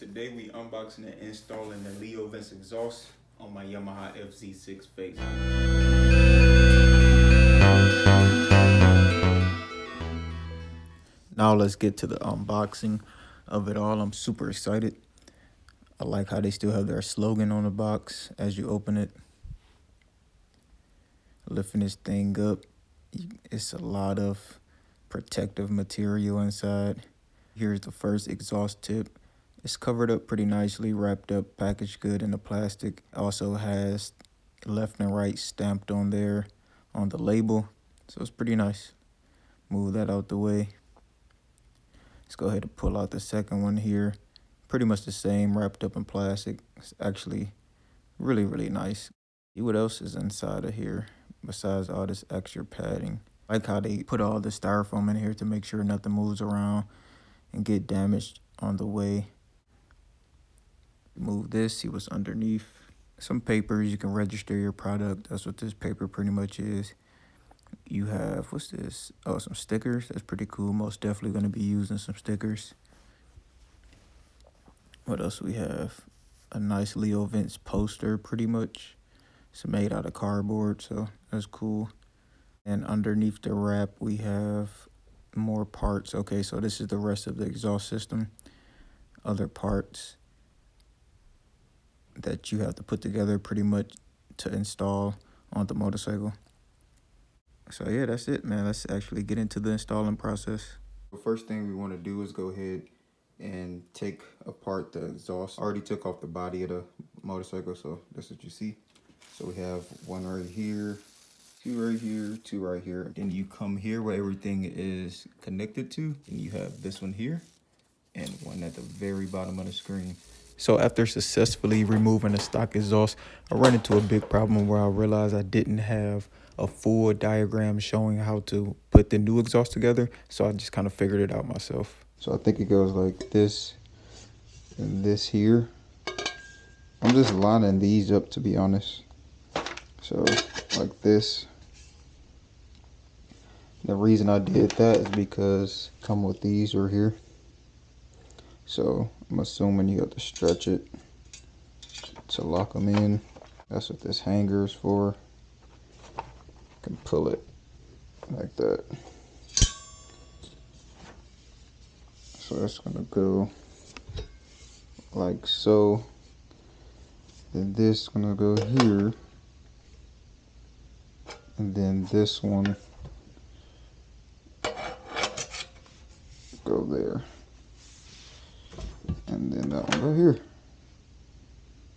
Today we unboxing and installing the Vince exhaust on my Yamaha FZ6 Fazer. Now let's get to the unboxing of it all. I'm super excited. I like how they still have their slogan on the box as you open it. Lifting this thing up, it's a lot of protective material inside. Here's the first exhaust tip. It's covered up pretty nicely, wrapped up, packaged good in the plastic. Also has left and right stamped on there on the label, so it's pretty nice. Move that out the way. Let's go ahead and pull out the second one here. Pretty much the same, wrapped up in plastic. It's actually really nice. See what else is inside of here besides all this extra padding. I like how they put all the styrofoam in here to make sure nothing moves around and get damaged on the way. Move this, see what's underneath. Some papers, you can register your product. That's what this paper pretty much is. You have, what's this? Oh, some stickers. That's pretty cool. Most definitely going to be using some stickers. What else we have? A nice Vince poster, pretty much. It's made out of cardboard, so that's cool. And underneath the wrap, we have more parts. Okay, so this is the rest of the exhaust system. Other parts that you have to put together pretty much to install on the motorcycle. So yeah, that's it, man. Let's actually get into the installing process. The first thing we want to do is go ahead and take apart the exhaust. I already took off the body of the motorcycle, so that's what you see. So we have one right here, two right here, two right here. Then you come here where everything is connected to, and you have this one here and one at the very bottom of the screen. So after successfully removing the stock exhaust, I ran into a big problem where I realized I didn't have a full diagram showing how to put the new exhaust together. So I just kind of figured it out myself. So I think it goes like this and this here. I'm just lining these up, to be honest. So like this. The reason I did that is because come with these right here. So I'm assuming you have to stretch it to lock them in. That's what this hanger is for. You can pull it like that. So that's gonna go like so. Then this is gonna go here. And then this one go there. And then that one go here.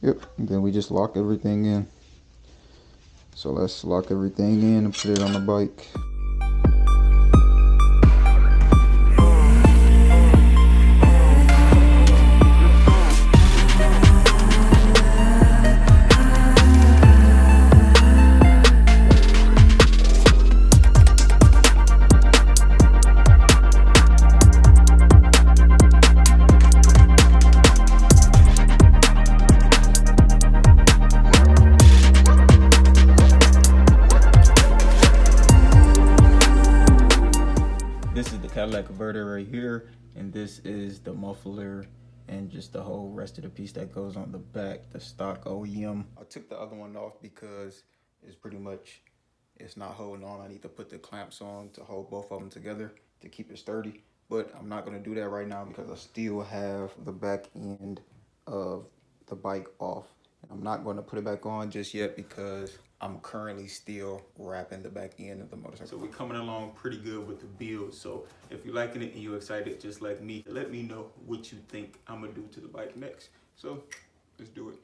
Yep, and then we just lock everything in. So let's lock everything in and put it on the bike. This is the Cadillac converter right here, and this is the muffler and just the whole rest of the piece that goes on the back, the stock OEM. I took the other one off because it's not holding on. I need to put the clamps on to hold both of them together to keep it sturdy, but I'm not going to do that right now because I still have the back end of the bike off. I'm not going to put it back on just yet because I'm currently still wrapping the back end of the motorcycle. So we're coming along pretty good with the build. So if you're liking it and you're excited just like me, let me know what you think I'm gonna do to the bike next. So let's do it.